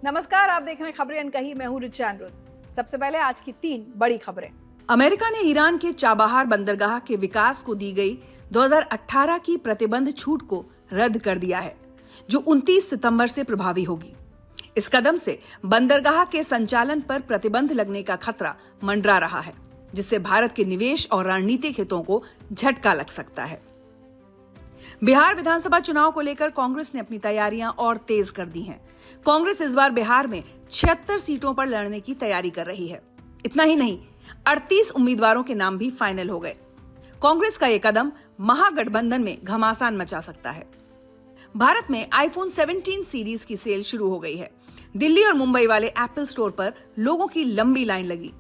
नमस्कार, आप देख रहे हैं खबरें अनकही। मैं हूं रिचा अनिरुद्ध। सबसे पहले आज की 3 बड़ी खबरें। अमेरिका ने ईरान के चाबहार बंदरगाह के विकास को दी गई 2018 की प्रतिबंध छूट को रद्द कर दिया है, जो 29 सितंबर से प्रभावी होगी। इस कदम से बंदरगाह के संचालन पर प्रतिबंध लगने का खतरा मंडरा रहा है, जिससे भारत के निवेश और रणनीतिक हितों को झटका लग सकता है। बिहार विधानसभा चुनाव को लेकर कांग्रेस ने अपनी तैयारियां और तेज कर दी हैं। कांग्रेस इस बार बिहार में 76 सीटों पर लड़ने की तैयारी कर रही है। इतना ही नहीं, 38 उम्मीदवारों के नाम भी फाइनल हो गए। कांग्रेस का यह कदम महागठबंधन में घमासान मचा सकता है। भारत में आईफोन 17 सीरीज की सेल शुरू हो गई है। दिल्ली और मुंबई वाले एप्पल स्टोर पर लोगों की लंबी लाइन लगी।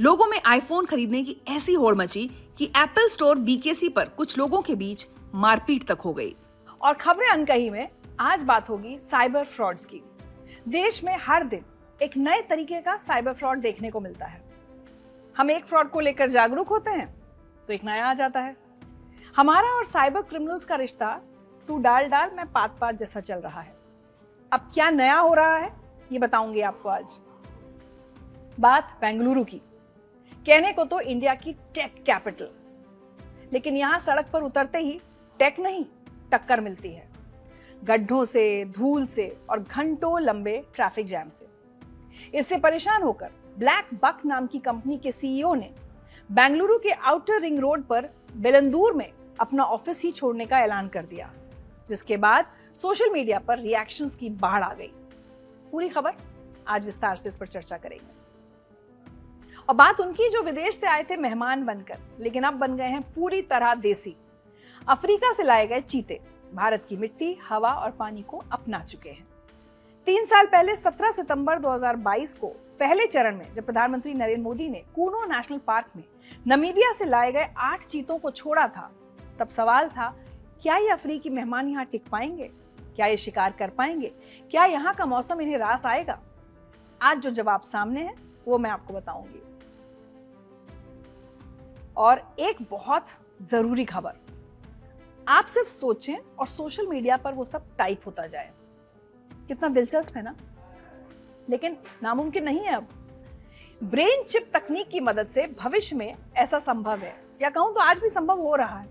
लोगों में आईफोन खरीदने की ऐसी होड़ मची कि एप्पल स्टोर बीकेसी पर कुछ लोगों के बीच मारपीट तक हो गई। और खबरें अनकही में आज बात होगी साइबर फ्रॉड्स की। देश में हर दिन एक नए तरीके का साइबर फ्रॉड देखने को मिलता है। हम एक फ्रॉड को लेकर जागरूक होते हैं तो एक नया आ जाता है। हमारा और साइबर क्रिमिनल्स का रिश्ता तू डाल डाल मैं पात पात जैसा चल रहा है। अब क्या नया हो रहा है ये बताऊंगी आपको आज। बात बेंगलुरु की। कहने को तो इंडिया की टेक कैपिटल, लेकिन यहां सड़क पर उतरते ही टेक नहीं टक्कर मिलती है। गड्ढों से, धूल से और घंटों लंबे ट्रैफिक जैम से। इससे परेशान होकर ब्लैक बक नाम की कंपनी के सीईओ ने बेंगलुरु के आउटर रिंग रोड पर बेलंदूर में अपना ऑफिस ही छोड़ने का ऐलान कर दिया, जिसके बाद सोशल मीडिया पर रिएक्शंस की बाढ़ आ गई। पूरी खबर आज विस्तार से इस पर चर्चा करेंगे। और बात उनकी जो विदेश से आए थे मेहमान बनकर, लेकिन अब बन गए हैं पूरी तरह देसी। अफ्रीका से लाए गए चीते भारत की मिट्टी, हवा और पानी को अपना चुके हैं। 3 साल पहले 17 सितंबर 2022 को पहले चरण में जब प्रधानमंत्री नरेंद्र मोदी ने कूनो नेशनल पार्क में नमीबिया से लाए गए 8 चीतों को छोड़ा था, तब सवाल था, क्या ये अफ्रीकी मेहमान यहाँ टिक पाएंगे? क्या ये शिकार कर पाएंगे? क्या यहाँ का मौसम इन्हें रास आएगा? आज जो जवाब सामने है वो मैं आपको बताऊंगी। और एक बहुत जरूरी खबर, आप सिर्फ सोचें और सोशल मीडिया पर वो सब टाइप होता जाए। कितना दिलचस्प है ना? लेकिन नामुमकिन नहीं है। अब ब्रेन चिप तकनीक की मदद से भविष्य में ऐसा संभव है, या कहूं तो आज भी संभव हो रहा है।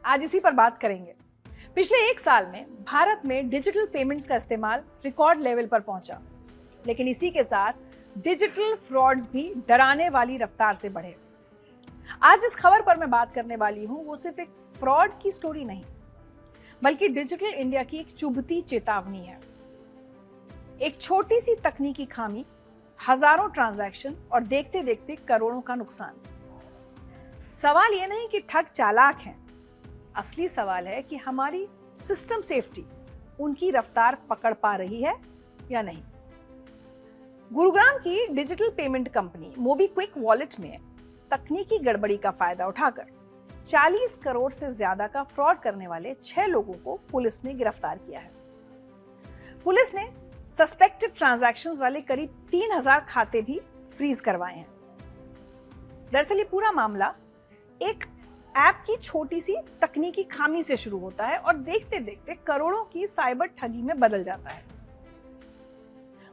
आज इसी पर बात करेंगे। पिछले 1 साल में भारत में डिजिटल पेमेंट्स का इस्तेमाल रिकॉर्ड लेवल पर पहुंचा, लेकिन इसी के साथ डिजिटल फ्रॉड्स भी डराने वाली रफ्तार से बढ़े। आज इस खबर पर मैं बात करने वाली हूं वो सिर्फ एक फ्रॉड की स्टोरी नहीं, बल्कि डिजिटल इंडिया की एक चुभती चेतावनी है। एक छोटी सी तकनीकी खामी, हजारों ट्रांजैक्शन और देखते देखते करोड़ों का नुकसान। सवाल यह नहीं कि ठग चालाक हैं, असली सवाल है कि हमारी सिस्टम सेफ्टी उनकी रफ्तार पकड़ पा रही है या नहीं। गुरुग्राम की digital payment company MobiKwik wallet में तकनीकी गड़बड़ी का फायदा उठाकर 40 करोड़ से ज्यादा का फ्रॉड करने वाले 6 लोगों को पुलिस ने गिरफ्तार किया है। पुलिस ने सस्पेक्टेड ट्रांजैक्शंस वाले करीब 3000 खाते भी फ्रीज करवाए हैं। दरअसल ये पूरा मामला एक ऐप की छोटी सी तकनीकी खामी से शुरू होता है और देखते देखते करोड़ों की साइबर ठगी में बदल जाता है।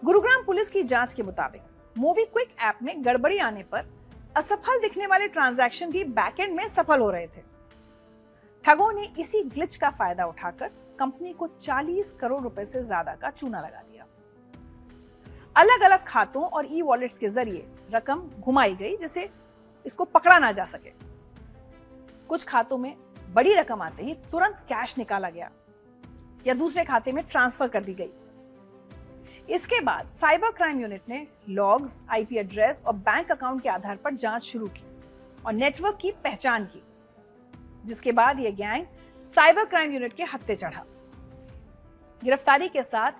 गुरुग्राम पुलिस की जांच के मुताबिक मोबीक्विक ऐप में गड़बड़ी आने पर असफल दिखने वाले ट्रांजैक्शन भी बैकएंड में सफल हो रहे थे। ठगों ने इसी ग्लिच का फायदा उठाकर कंपनी को 40 करोड़ रुपए से ज्यादा का चूना लगा दिया। अलग अलग खातों और ई वॉलेट्स के जरिए रकम घुमाई गई, जिसे इसको पकड़ा ना जा सके। कुछ खातों में बड़ी रकम आते ही तुरंत कैश निकाला गया या दूसरे खाते में ट्रांसफर कर दी गई। इसके बाद साइबर क्राइम यूनिट ने लॉग्स, आईपी एड्रेस और बैंक अकाउंट के आधार पर जांच शुरू की और नेटवर्क की पहचान की, जिसके बाद यह गैंग साइबर क्राइम यूनिट के हत्थे चढ़ा। गिरफ्तारी के साथ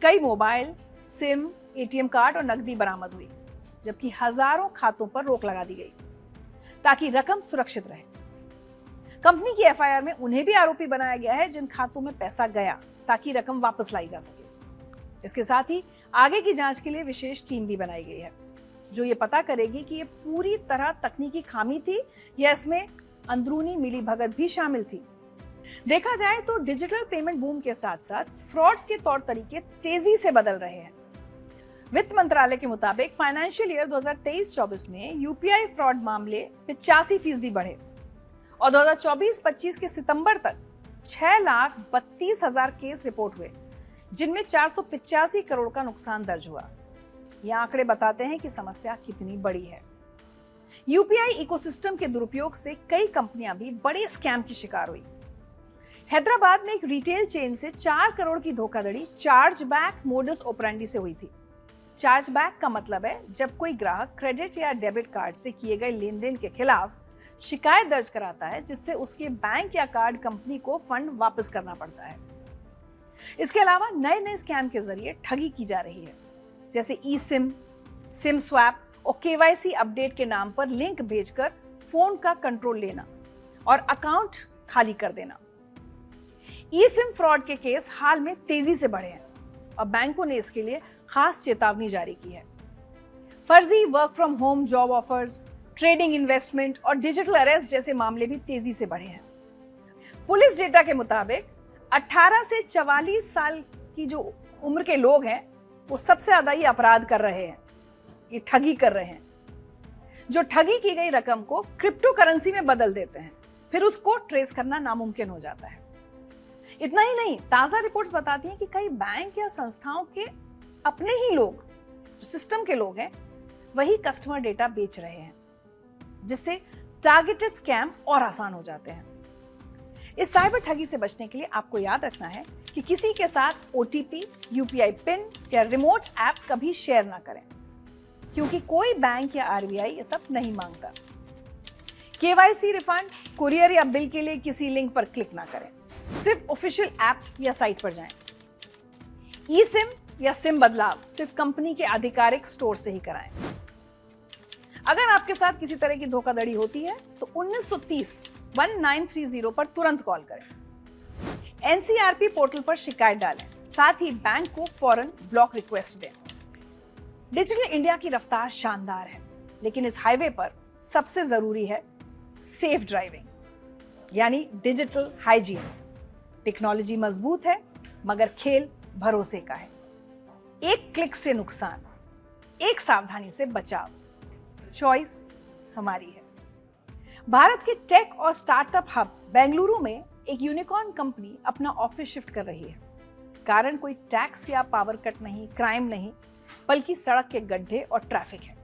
कई मोबाइल, सिम, एटीएम कार्ड और नकदी बरामद हुई, जबकि हजारों खातों पर रोक लगा दी गई ताकि रकम सुरक्षित रहे। कंपनी की एफआईआर में उन्हें भी आरोपी बनाया गया है जिन खातों में पैसा गया, ताकि रकम वापस लाई जा सके। इसके साथ ही आगे की जांच के लिए विशेष टीम भी बनाई गई है, जो ये पता करेगी कि ये पूरी तरह तकनीकी खामी थी या इसमें अंदरूनी मिलीभगत भी शामिल थी। देखा जाए तो डिजिटल पेमेंट बूम के साथ साथ फ्रॉड्स के तौर तरीके तेजी से बदल रहे हैं। वित्त मंत्रालय के मुताबिक फाइनेंशियल ईयर 2023-24 में यूपीआई फ्रॉड मामले 85% बढ़े और 2024-25 के सितंबर तक 6,32,000 केस रिपोर्ट हुए, जिनमें 485 करोड़ का नुकसान दर्ज हुआ। ये आंकड़े बताते हैं कि समस्या कितनी बड़ी है। यूपीआई इकोसिस्टम के दुरुपयोग से कई कंपनियां भी बड़े स्कैम की शिकार हुई। हैदराबाद में एक रिटेल चेन से 4 करोड़ की धोखाधड़ी चार्जबैक मोडस ऑपरेंडी से हुई थी। चार्जबैक का मतलब है जब कोई ग्राहक क्रेडिट या डेबिट कार्ड से किए गए लेन देन के खिलाफ शिकायत दर्ज कराता है, जिससे उसके बैंक या कार्ड कंपनी को फंड वापस करना पड़ता है। इसके अलावा नए नए स्कैम के जरिए ठगी की जा रही है, जैसे ई सिम, सिम स्वैप और केवाईसी अपडेट के नाम पर लिंक भेजकर फोन का कंट्रोल लेना और अकाउंट खाली कर देना। ई सिम फ्रॉड के केस हाल में तेजी से बढ़े हैं और बैंकों ने इसके लिए खास चेतावनी जारी की है। फर्जी work from home job offers, trading, investment और डिजिटल अरेस्ट जैसे मामले भी तेजी से बढ़े हैं। पुलिस डेटा के मुताबिक 18 से 44 साल की जो उम्र के लोग हैं, वो सबसे ज्यादा ये अपराध कर रहे हैं, ये ठगी कर रहे हैं, जो ठगी की गई रकम को क्रिप्टो करेंसी में बदल देते हैं, फिर उसको ट्रेस करना नामुमकिन हो जाता है। इतना ही नहीं, ताजा रिपोर्ट्स बताती हैं कि कई बैंक या संस्थाओं के अपने ही लोग, सिस्टम के लोग हैं, वही कस्टमर डेटा बेच रहे हैं, जिससे टारगेटेड स्कैम और आसान हो जाते हैं। इस साइबर ठगी से बचने के लिए आपको याद रखना है कि किसी के साथ ओटीपी, यूपीआई पिन या रिमोट ऐप कभी शेयर ना करें, क्योंकि कोई बैंक या आरबीआई ये सब नहीं मांगता। केवाईसी, रिफंड, कुरियर या बिल के लिए किसी लिंक पर क्लिक ना करें, सिर्फ ऑफिशियल ऐप या साइट पर जाएं। ई सिम या सिम बदलाव सिर्फ कंपनी के आधिकारिक स्टोर से ही कराएं। अगर आपके साथ किसी तरह की धोखाधड़ी होती है तो 1930-1930 पर तुरंत कॉल करें। एनसीआरपी पोर्टल पर शिकायत डालें, साथ ही बैंक को फौरन ब्लॉक रिक्वेस्ट दें। डिजिटल इंडिया की रफ्तार शानदार है, लेकिन इस हाईवे पर सबसे जरूरी है सेफ ड्राइविंग, यानी डिजिटल हाइजीन। टेक्नोलॉजी मजबूत है, मगर खेल भरोसे का है। एक क्लिक से नुकसान, एक सावधानी से बचाव, चॉइस हमारी है। भारत के टेक और स्टार्टअप हब बेंगलुरु में एक यूनिकॉर्न कंपनी अपना ऑफिस शिफ्ट कर रही है। कारण कोई टैक्स या पावर कट नहीं, क्राइम नहीं, बल्कि सड़क के गड्ढे और ट्रैफिक है।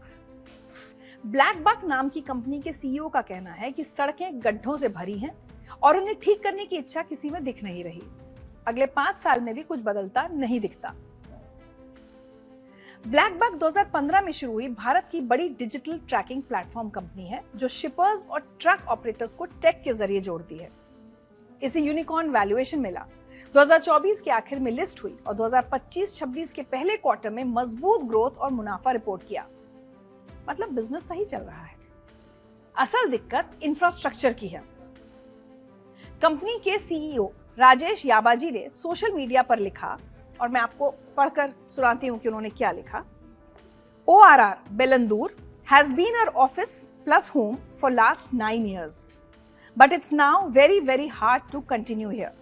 ब्लैक बक नाम की कंपनी के सीईओ का कहना है कि सड़कें गड्ढों से भरी हैं और उन्हें ठीक करने की इच्छा किसी में दिख नहीं रही। अगले 5 साल में भी कुछ बदलता नहीं दिखता। ब्लैक बक 2015 में शुरू हुई भारत की बड़ी डिजिटल ट्रैकिंग प्लेटफॉर्म कंपनी है, जो शिपर्स और ट्रक ऑपरेटर्स को टेक के जरिए जोड़ती है। इसे यूनिकॉर्न वैल्यूएशन मिला, 2024 के आखिर में लिस्ट हुई और 2025-26 के पहले क्वार्टर में मजबूत ग्रोथ और मुनाफा रिपोर्ट किया। मतलब बिजनेस सही चल रहा है। असल दिक्कत इंफ्रास्ट्रक्चर की है। कंपनी के सीईओ राजेश याबाजी ने सोशल मीडिया पर लिखा, और मैं आपको पढ़कर सुनाती हूं कि उन्होंने क्या लिखा। ORR Bellandur has been our office plus home for last 9 years, but it's now very, very hard to continue here.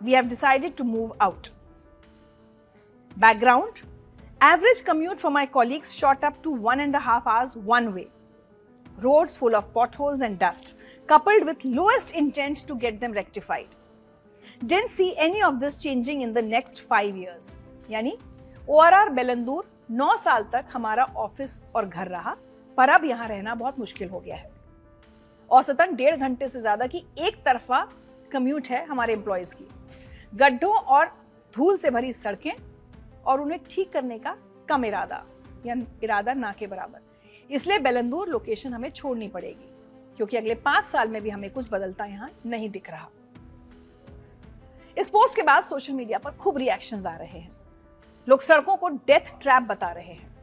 We have decided to move out. Background: average commute for my colleagues shot up to 1.5 hours one way. Roads full of potholes and dust, coupled with lowest intent to get them rectified. Didn't see any of this changing in the next 5 years. यानी ORR Bellandur 9 साल तक हमारा office और घर रहा, पर अब यहाँ रहना बहुत मुश्किल हो गया है। औसतन 1.5 घंटे से ज्यादा की एक तरफा कम्यूट है हमारे एम्प्लॉयज की। गड्ढों और धूल से भरी सड़कें और उन्हें ठीक करने का कम इरादा या इरादा ना के बराबर। इसलिए बेलंदूर लोकेशन हमें छोड़नी पड़ेगी, क्योंकि अगले 5 साल में भी हमें कुछ बदलता यहाँ नहीं दिख रहा। इस पोस्ट के बाद सोशल मीडिया पर खूब रिएक्शंस आ रहे हैं। लोग सड़कों को डेथ ट्रैप बता रहे हैं।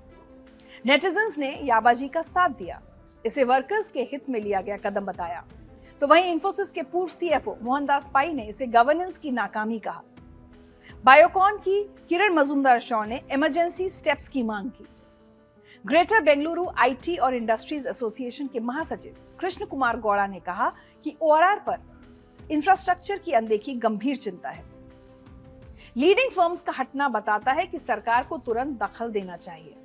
नेटिजन्स ने याबाजी का साथ दिया, इसे वर्कर्स के हित में लिया गया कदम बताया। तो वहीं इन्फोसिस के पूर्व CFO मोहनदास पाई ने इसे गवर्नेंस की नाकामी कहा। बायोकॉन की किरण मजूमदार शॉ ने इमरजेंसी स्टेप्स की मांग की। ग्रेटर बेंगलुरु IT और इंडस्ट्रीज एसोसिएशन के महासचिव कृष्ण कुमार गौड़ा ने कहा कि ORR पर इंफ्रास्ट्रक्चर की अनदेखी गंभीर चिंता है। लीडिंग फर्म्स का हटना बताता है कि सरकार को तुरंत दखल देना चाहिए।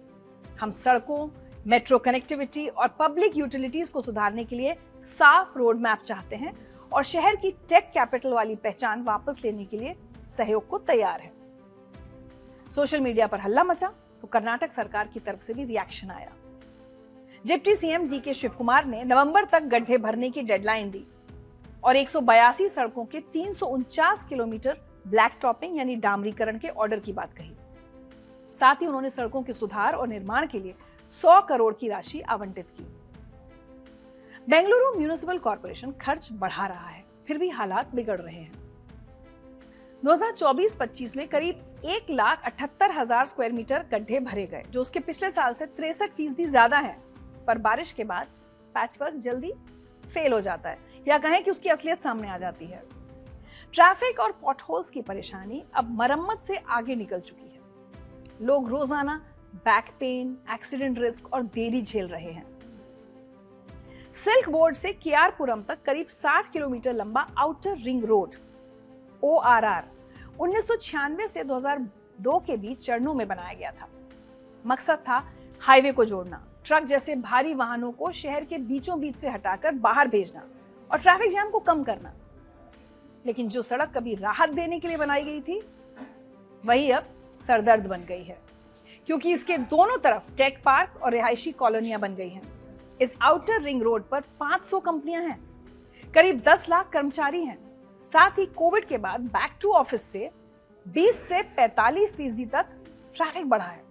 हम सड़कों, मेट्रो कनेक्टिविटी और पब्लिक यूटिलिटीज को सुधारने के लिए साफ रोड मैप चाहते हैं और शहर की टेक कैपिटल वाली पहचान वापस लेने के लिए सहयोग को तैयार है। सोशल मीडिया पर हल्ला मचा तो कर्नाटक सरकार की तरफ से भी रिएक्शन आया। डिप्टी सीएम डीके शिवकुमार ने नवंबर तक गड्ढे भरने की डेडलाइन दी और 182 सड़कों के 349 किलोमीटर ब्लैक टॉपिंग यानी डामरीकरण के ऑर्डर की बात कही। साथ ही उन्होंने सड़कों के सुधार और निर्माण के लिए 100 करोड़ की राशि आवंटित की। बेंगलुरु म्यूनिसिपल कॉर्पोरेशन खर्च बढ़ा रहा है, फिर भी हालात बिगड़ रहे हैं। 2024-25 में करीब 1,78,000 स्क्वायर मीटर गड्ढे भरे गए, जो उसके पिछले साल से 63% ज्यादा है। पर बारिश के बाद पैचवर्क जल्दी फेल हो जाता है या कहें कि उसकी असलियत सामने आ जाती है। ट्रैफिक और पॉटहोल्स की परेशानी अब मरम्मत से आगे निकल चुकी है। लोग रोजाना बैक पेन, एक्सीडेंट रिस्क और देरी झेल रहे हैं। सिल्क बोर्ड से केआरपुरम तक करीब 60 किलोमीटर लंबा आउटर रिंग रोड ORR 1996 से 2002 के बीच चरणों में बनाया गया था। मकसद था हाईवे को जोड़ना, ट्रक जैसे भारी वाहनों को शहर के बीचों बीच से हटाकर बाहर भेजना और ट्रैफिक जैम को कम करना। लेकिन जो सड़क कभी राहत देने के लिए बनाई गई थी, वही अब सरदर्द बन गई है, क्योंकि इसके दोनों तरफ टेक पार्क और रिहायशी कॉलोनियां बन गई हैं। इस आउटर रिंग रोड पर 500 कंपनियां हैं, करीब 10 लाख कर्मचारी हैं। साथ ही कोविड के बाद बैक टू ऑफिस से 20 से 45% तक ट्रैफिक बढ़ा है,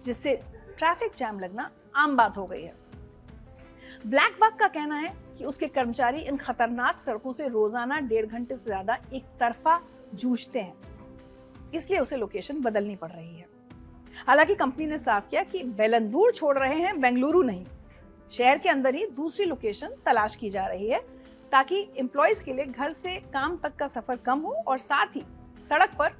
जिससे ट्रैफिक जैम लगना आम बात हो गई है। ब्लैक बक का कहना है कि उसके कर्मचारी इन खतरनाक सड़कों से रोजाना 1.5 घंटे से ज्यादा एक तरफा जूझते हैं, इसलिए उसे लोकेशन बदलनी पड़ रही है। हालांकि कंपनी ने साफ किया कि बेलंदूर छोड़ रहे हैं, बेंगलुरु नहीं। शहर के अंदर ही दूसरी लोकेशन तलाश की जा रही है, ताकि एम्प्लॉयज के लिए घर से काम तक का सफर कम हो और साथ ही सड़क पर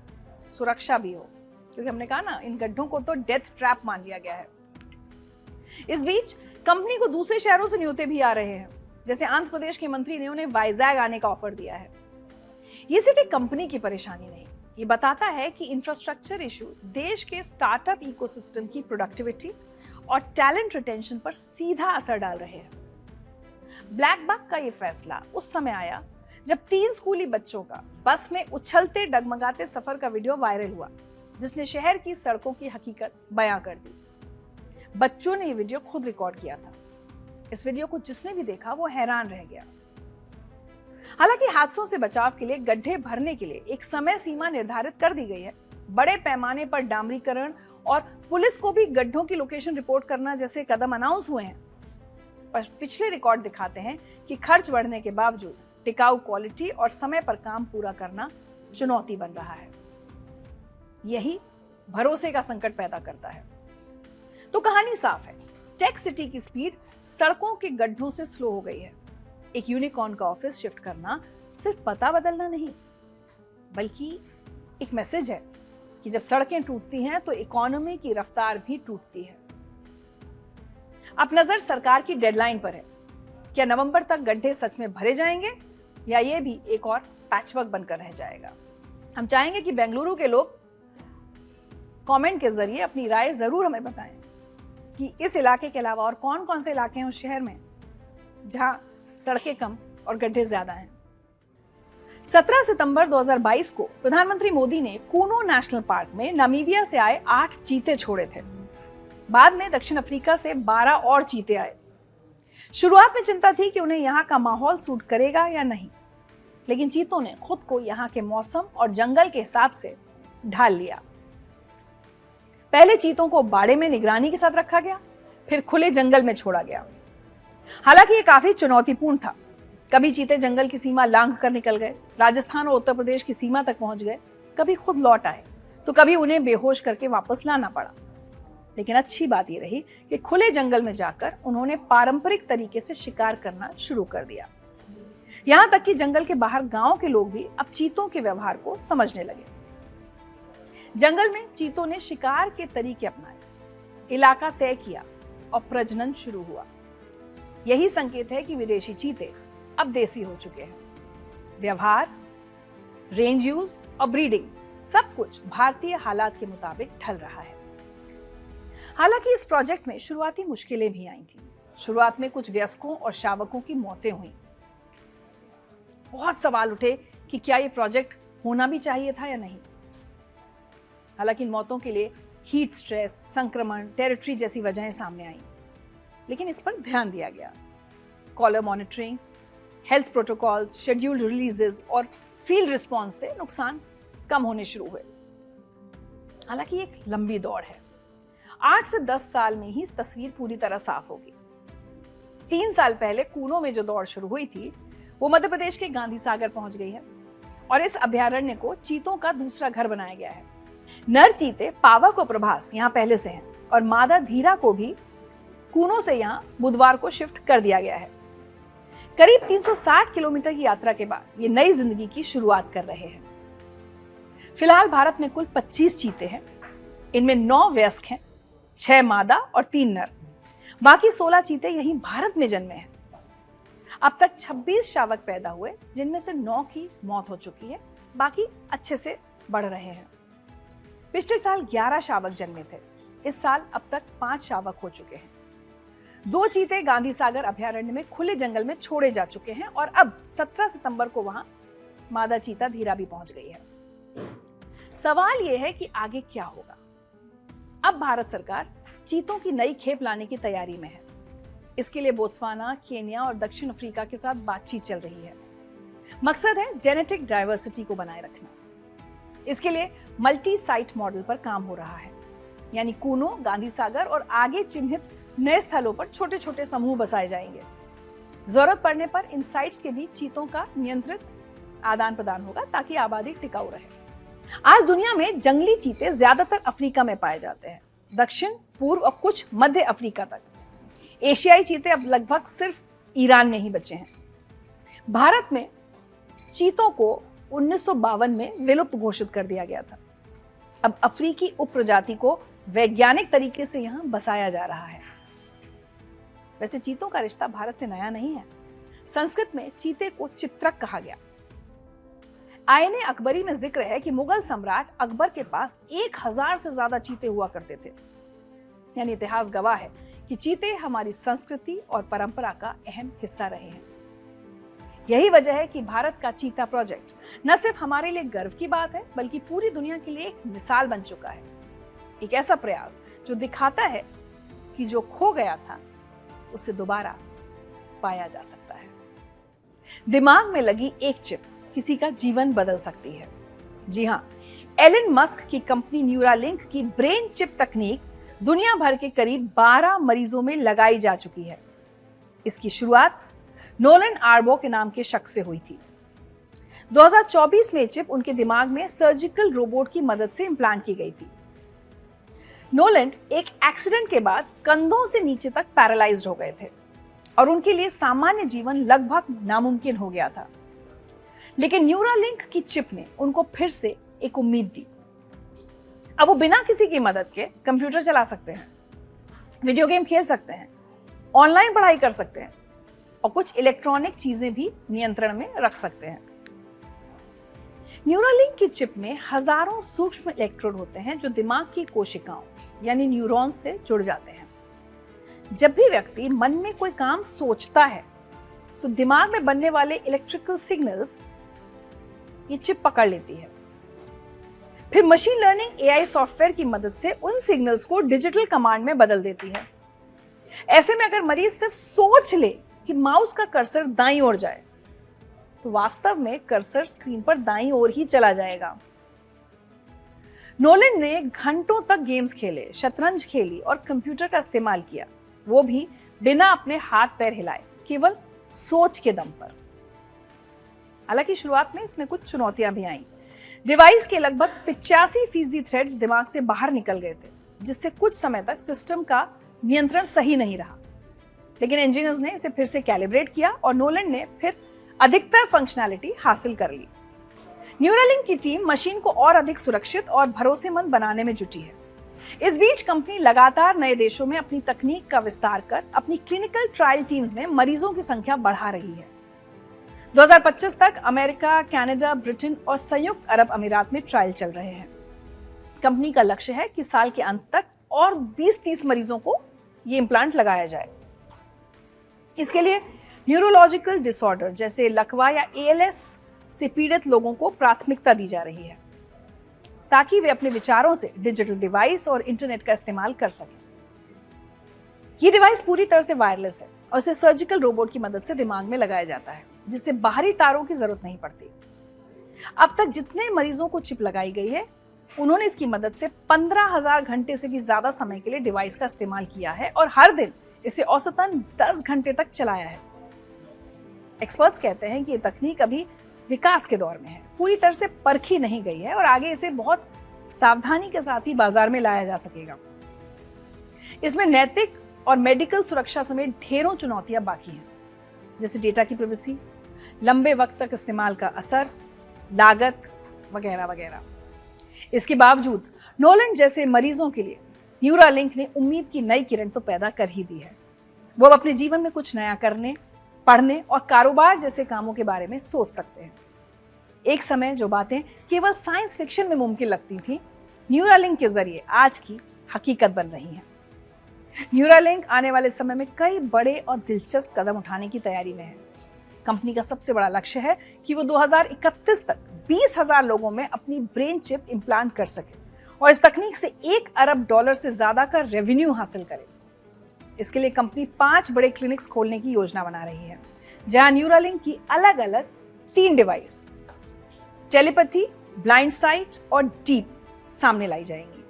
सुरक्षा भी हो, क्योंकि हमने कहा ना, इन गड्ढों को तो डेथ ट्रैप मान लिया गया है। इस बीच कंपनी को दूसरे शहरों से न्योते भी आ रहे हैं। जैसे आंध्र प्रदेश के मंत्री ने उन्हें वाइजैग आने का ऑफर दिया है। ये सिर्फ एक कंपनी की परेशानी नहीं, ये बताता है कि इंफ्रास्ट्रक्चर इशू देश के स्टार्टअप इकोसिस्टम की प्रोडक्टिविटी और टैलेंट रिटेंशन पर सीधा असर डाल रहे हैं। ब्लैक बक का ये फैसला उस समय आया जब 3 स्कूली बच्चों का बस में उछलते डगमगाते सफर का वीडियो वायरल हुआ, जिसने शहर की सड़कों की हकीकत बयां कर दी। बच्चों ने ये वीडियो खुद रिकॉर्ड किया था। इस वीडियो को जिसने भी देखा वो हैरान रह गया। हालांकि हादसों से बचाव के लिए गड्ढे भरने के लिए एक समय सीमा निर्धारित कर दी गई है। बड़े पैमाने पर डामरीकरण और पुलिस को भी गड्ढों की लोकेशन रिपोर्ट करना जैसे कदम अनाउंस हुए हैं। पर पिछले रिकॉर्ड दिखाते हैं कि खर्च बढ़ने के बावजूद टिकाऊ क्वालिटी और समय पर काम पूरा करना चुनौती बन रहा है। यही भरोसे का संकट पैदा करता है। तो कहानी साफ है, टेक सिटी की स्पीड सड़कों के गड्ढों से स्लो हो गई है। एक यूनिकॉर्न का ऑफिस शिफ्ट करना सिर्फ पता बदलना नहीं, बल्कि एक मैसेज है कि जब सड़कें टूटती हैं तो इकोनॉमी की रफ्तार भी टूटती है। अब नजर सरकार की डेडलाइन पर है। क्या नवंबर तक गड्ढे सच में भरे जाएंगे या ये भी एक और पैचवर्क बनकर रह जाएगा? हम चाहेंगे कि बेंगलुरु के लोग कमेंट के जरिए अपनी राय जरूर हमें बताएं कि इस इलाके के अलावा और कौन कौन से इलाके हैं उस शहर में जहां सड़कें कम और गड्ढे ज्यादा हैं। 17 सितंबर 2022 को प्रधानमंत्री मोदी ने कूनो नेशनल पार्क में नामीबिया से आए 8 चीते छोड़े थे। बाद में दक्षिण अफ्रीका से 12 और चीते आए। शुरुआत में चिंता थी कि उन्हें यहाँ का माहौल सूट करेगा या नहीं, लेकिन चीतों ने खुद को यहाँ के मौसम और जंगल के हिसाब से ढाल लिया। पहले चीतों को बाड़े में निगरानी के साथ रखा गया, फिर खुले जंगल में छोड़ा गया। हालांकि ये काफी चुनौतीपूर्ण था। कभी चीते जंगल की सीमा लांघ कर निकल गए, राजस्थान और उत्तर प्रदेश की सीमा तक पहुंच गए, कभी खुद लौट आए, तो कभी उन्हें बेहोश करके वापस लाना पड़ा। लेकिन अच्छी बात यह रही कि खुले जंगल में जाकर उन्होंने पारंपरिक तरीके से शिकार करना शुरू कर दिया। यहां तक कि जंगल के बाहर गांव के लोग भी अब चीतों के व्यवहार को समझने लगे। जंगल में चीतों ने शिकार के तरीके अपनाए, इलाका तय किया और प्रजनन शुरू हुआ। यही संकेत है कि विदेशी चीते अब देसी हो चुके हैं। व्यवहार, रेंज यूज और ब्रीडिंग सब कुछ भारतीय हालात के मुताबिक ढल रहा है। हालांकि इस प्रोजेक्ट में शुरुआती मुश्किलें भी आई थी। शुरुआत में कुछ वयस्कों और शावकों की मौतें हुई। बहुत सवाल उठे कि क्या ये प्रोजेक्ट होना भी चाहिए था या नहीं। हालांकि इन मौतों के लिए हीट स्ट्रेस, संक्रमण, टेरिटरी जैसी वजहें सामने आई, लेकिन इस पर ध्यान दिया गया। Collar monitoring, health protocols, scheduled releases और फील्ड रिस्पॉन्स से नुकसान कम होने शुरू हुए। हालांकि एक लंबी दौड़ है। 8 से 10 साल में ही तस्वीर पूरी तरह साफ होगी। 3 साल पहले कूनो में जो दौड़ शुरू हुई थी वो मध्य प्रदेश के गांधी सागर पहुंच गई है और इस अभयारण्य को चीतों का दूसरा घर बनाया गया है। नर चीते पावक और प्रभास यहाँ पहले से हैं और मादा धीरा को भी कूनो से यहाँ बुधवार को शिफ्ट कर दिया गया है। करीब 360 किलोमीटर की यात्रा के बाद ये नई जिंदगी की शुरुआत कर रहे हैं। फिलहाल भारत में कुल 25 चीते हैं। इनमें 9 वयस्क हैं, 6 मादा और 3 नर। बाकी 16 चीते यहीं भारत में जन्मे हैं। अब तक 26 शावक पैदा हुए, जिनमें से 9 की मौत हो चुकी है, बाकी अच्छे से बढ़ रहे हैं। पिछले साल 11 शावक जन्मे थे। इस साल अब तक 5 शावक हो चुके हैं। 2 चीते गांधी सागर अभयारण्य में खुले जंगल में छोड़े जा चुके हैं और अब 17 सितंबर को वहां मादा चीता धीरा भी पहुंच गई है। सवाल यह है कि आगे क्या होगा। अब भारत सरकार चीतों की नई खेप लाने की तैयारी में है। इसके लिए बोत्सवाना, केन्या और दक्षिण अफ्रीका के साथ बातचीत चल रही है। मकसद है जेनेटिक डाइवर्सिटी को बनाए रखना। इसके लिए मल्टी साइट मॉडल पर काम हो रहा है, यानी कूनो, गांधी सागर और आगे चिन्हित नए स्थलों पर छोटे छोटे समूह बसाए जाएंगे। जरूरत पड़ने पर इन साइट्स के बीच चीतों का नियंत्रित आदान प्रदान होगा ताकि आबादी टिकाऊ रहे। आज दुनिया में जंगली चीते ज्यादातर अफ्रीका में पाए जाते हैं, दक्षिण, पूर्व और कुछ मध्य अफ्रीका तक। एशियाई चीते अब लगभग सिर्फ ईरान में ही बचे हैं। भारत में चीतों को 1952 में विलुप्त घोषित कर दिया गया था। अब अफ्रीकी उपप्रजाति को वैज्ञानिक तरीके से यहाँ बसाया जा रहा है। वैसे चीतों का रिश्ता भारत से नया नहीं है। संस्कृत में चीते को चित्रक कहा गया। आईने अकबरी में जिक्र है कि मुगल सम्राट अकबर के पास 1000 से ज्यादा चीते हुआ करते थे। यानी इतिहास गवाह है कि चीते हमारी संस्कृति और परंपरा का अहम हिस्सा रहे हैं। यही वजह है कि भारत का चीता प्रोजेक्ट न सिर्फ हमारे लिए गर्व की बात है, बल्कि पूरी दुनिया के लिए एक मिसाल बन चुका है। एक ऐसा प्रयास जो दिखाता है कि जो खो गया था उसे दोबारा पाया जा सकता है। दिमाग में लगी एक चिप किसी का जीवन बदल सकती है। जी हाँ, एलन मस्क की कंपनी न्यूरालिंक की ब्रेन चिप तकनीक दुनिया भर के करीब 12 मरीजों में लगाई जा चुकी है। इसकी शुरुआत नोलन आर्बो के नाम के शख्स से हुई थी। 2024 में चिप उनके दिमाग में सर्जिकल रोबोट की मदद से इम्प्लांट की गई थी। नोलन एक एक्सीडेंट के बाद कंधों से नीचे तक पैरालाइज्ड हो गए थे और उनके लिए सामान्य जीवन लगभग नामुमकिन हो गया था। लेकिन न्यूरालिंक की चिप ने उनको फिर से एक उम्मीद दी। अब वो बिना किसी की मदद के कंप्यूटर चला सकते हैं, वीडियो गेम खेल सकते हैं, ऑनलाइन पढ़ाई कर सकते हैं और कुछ इलेक्ट्रॉनिक चीजें भी नियंत्रण में रख सकते हैं। न्यूरालिंक की चिप में हजारों सूक्ष्म इलेक्ट्रोड होते हैं जो दिमाग की कोशिकाओं यानी न्यूरॉन्स से जुड़ जाते हैं। जब भी व्यक्ति मन में कोई काम सोचता है तो दिमाग में बनने वाले इलेक्ट्रिकल सिग्नल्स ये चिप पकड़ लेती है। फिर मशीन लर्निंग एआई सॉफ्टवेयर की मदद से उन सिग्नल्स को डिजिटल कमांड में बदल देती है। ऐसे में अगर मरीज सिर्फ सोच ले कि माउस का कर्सर दाईं ओर जाए तो वास्तव में कर्सर स्क्रीन पर दाईं ओर ही चला जाएगा। नोलन ने घंटों तक गेम्स खेले, शतरंज खेली और कंप्यूटर का इस्तेमाल किया, वो भी बिना अपने हाथ पैर हिलाए, केवल सोच के दम पर। हालांकि शुरुआत में इसमें कुछ चुनौतियां भी आईं। डिवाइस के लगभग 85% थ्रेड्स दिमाग से बाहर निकल गए थे, जिससे कुछ समय तक सिस्टम का नियंत्रण सही नहीं रहा। लेकिन इंजीनियर्स ने इसे फिर से कैलिब्रेट किया और नोलन ने फिर अधिकतर फंक्शनैलिटी हासिल कर ली। न्यूरालिंक की टीम मशीन को और अधिक सुरक्षित और भरोसेमंद बनाने में जुटी है। इस बीच कंपनी लगातार नए देशों में अपनी तकनीक का विस्तार कर अपनी क्लिनिकल ट्रायल टीम्स में मरीजों की संख्या बढ़ा रही है। 2025 तक अमेरिका, कनाडा, ब्रिटेन और संयुक्त अरब अमीरात में ट्रायल चल रहे हैं। कंपनी का लक्ष्य है कि साल के अंत तक और 20-30 मरीजों को ये इम्प्लांट लगाया जाए। इसके लिए न्यूरोलॉजिकल डिसऑर्डर जैसे लकवा या ALS से पीड़ित लोगों को प्राथमिकता दी जा रही है, ताकि वे अपने विचारों से डिजिटल डिवाइस और इंटरनेट का इस्तेमाल कर सकें। ये डिवाइस पूरी तरह से वायरलेस है और इसे सर्जिकल रोबोट की मदद से दिमाग में लगाया जाता है, जिससे बाहरी तारों की जरूरत नहीं पड़ती। अब तक जितने मरीजों को चिप लगाई गई है, उन्होंने इसकी मदद से 15,000 घंटे से भी ज्यादा समय के लिए डिवाइस का इस्तेमाल किया है और हर दिन इसे औसतन 10 घंटे तक चलाया है। एक्सपर्ट्स कहते हैं कि ये तकनीक अभी विकास के दौर में है, पूरी तरह से परखी नहीं गई है और आगे इसे बहुत सावधानी के साथ ही बाजार में लाया जा सकेगा। इसमें नैतिक और मेडिकल सुरक्षा समेत ढेरों चुनौतियां बाकी हैं, जैसे डेटा की प्राइवेसी, लंबे वक्त तक इस्तेमाल का असर, लागत वगैरह वगैरह। इसके बावजूद नोलन जैसे मरीजों के लिए न्यूरालिंक ने उम्मीद की नई किरण तो पैदा कर ही दी है। वो अब अपने जीवन में कुछ नया करने, पढ़ने और कारोबार जैसे कामों के बारे में सोच सकते हैं। एक समय जो बातें केवल साइंस फिक्शन में मुमकिन लगती थी, न्यूरालिंक के जरिए आज की हकीकत बन रही हैं। न्यूरालिंक आने वाले समय में कई बड़े और दिलचस्प कदम उठाने की तैयारी में है। कंपनी का सबसे बड़ा लक्ष्य है कि वो 2031 तक 20,000 लोगों में अपनी ब्रेन चिप इम्प्लांट कर सके और इस तकनीक से $1 अरब से ज्यादा का रेवेन्यू हासिल करे। इसके लिए कंपनी 5 बड़े क्लिनिक्स खोलने की योजना बना रही है, जहां न्यूरालिंक की अलग अलग 3 डिवाइस टेलीपैथी, ब्लाइंड साइट और डीप सामने लाई जाएंगी।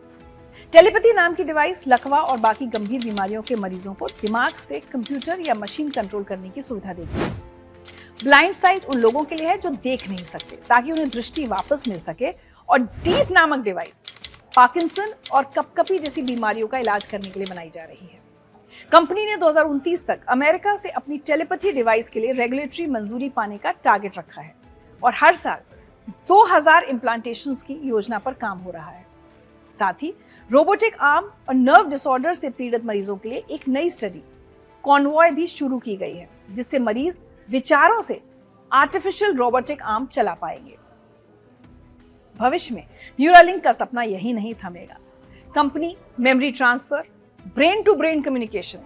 टेलीपैथी नाम की डिवाइस लकवा और बाकी गंभीर बीमारियों के मरीजों को दिमाग से कंप्यूटर या मशीन कंट्रोल करने की सुविधा देती है। ब्लाइंड साइट उन लोगों के लिए है जो देख नहीं सकते, ताकि उन्हें दृष्टि वापस मिल सके, और डीप नामक डिवाइस पार्किंसन और कपकपी जैसी बीमारियों का इलाज करने के लिए बनाई जा रही है। कंपनी ने 2029 तक अमेरिका से अपनी टेलीपैथी डिवाइस के लिए रेगुलेटरी मंजूरी पाने का टारगेट रखा है और हर साल 2000 इम्प्लांटेशंस की योजना पर काम हो रहा है। साथ ही रोबोटिक आर्म और नर्व डिसऑर्डर से पीड़ित मरीजों के लिए एक नई स्टडी कॉन्वॉय भी शुरू की गई है, जिससे मरीज विचारों से आर्टिफिशियल रोबोटिक आर्म चला पाएंगे। भविष्य में न्यूरालिंक का सपना यही नहीं थमेगा। Company memory transfer, brain to brain communication,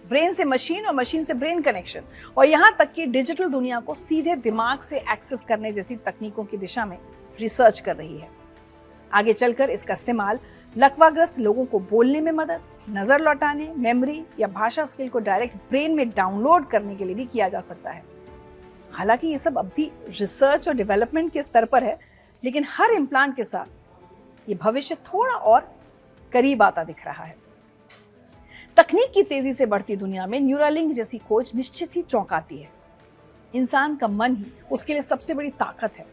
brain से मशीन और मशीन से ब्रेन कनेक्शन और यहां तक कि डिजिटल दुनिया को सीधे दिमाग से एक्सेस करने जैसी तकनीकों की दिशा में रिसर्च कर रही है। आगे चलकर इसका इस्तेमाल लकवाग्रस्त लोगों को बोलने में मदद, नजर लौटाने, मेमोरी या भाषा स्किल को डायरेक्ट ब्रेन में डाउनलोड करने के लिए भी किया जा सकता है। हालांकि ये सब अब भी रिसर्च और डेवलपमेंट के स्तर पर है, लेकिन हर इम्प्लांट के साथ ये भविष्य थोड़ा और करीब आता दिख रहा है। तकनीक की तेजी से बढ़ती दुनिया में न्यूरालिंक जैसी खोज निश्चित ही चौंकाती है। इंसान का मन ही उसके लिए सबसे बड़ी ताकत है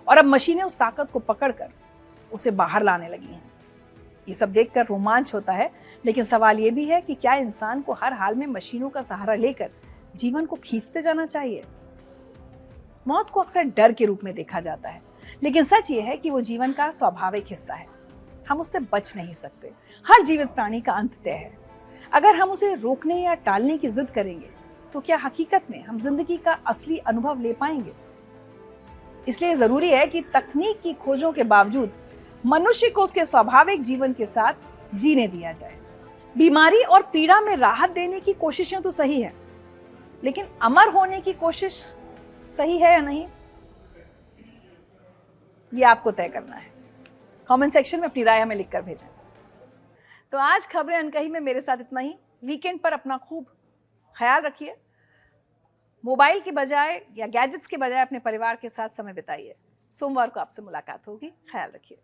और अब मशीनें उस ताकत को पकड़कर उसे बाहर लाने लगी हैं। ये सब देखकर रोमांच होता है, लेकिन सवाल ये भी है कि क्या इंसान को हर हाल में मशीनों का सहारा लेकर जीवन को खींचते जाना चाहिए? मौत को अक्सर डर के रूप में देखा जाता है, लेकिन सच ये है कि वो जीवन का स्वाभाविक हिस्सा है। हम उससे बच नहीं सकते। हर जीवित प्राणी का अंत तय है। अगर हम उसे रोकने या टालने की जिद करेंगे, तो क्या हकीकत में हम जिंदगी का असली अनुभव ले पाएंगे? इसलिए जरूरी है कि तकनीक की खोजों के बावजूद मनुष्य को उसके स्वाभाविक जीवन के साथ जीने दिया जाए। बीमारी और पीड़ा में राहत देने की कोशिशें तो सही है, लेकिन अमर होने की कोशिश सही है या नहीं, ये आपको तय करना है। कमेंट सेक्शन में अपनी राय हमें लिखकर भेजें। तो आज खबरें अनकही में मेरे साथ इतना ही। वीकेंड पर अपना खूब ख्याल रखिए। मोबाइल की बजाय या गैजेट्स के बजाय अपने परिवार के साथ समय बिताइए। सोमवार को आपसे मुलाकात होगी। ख्याल रखिए।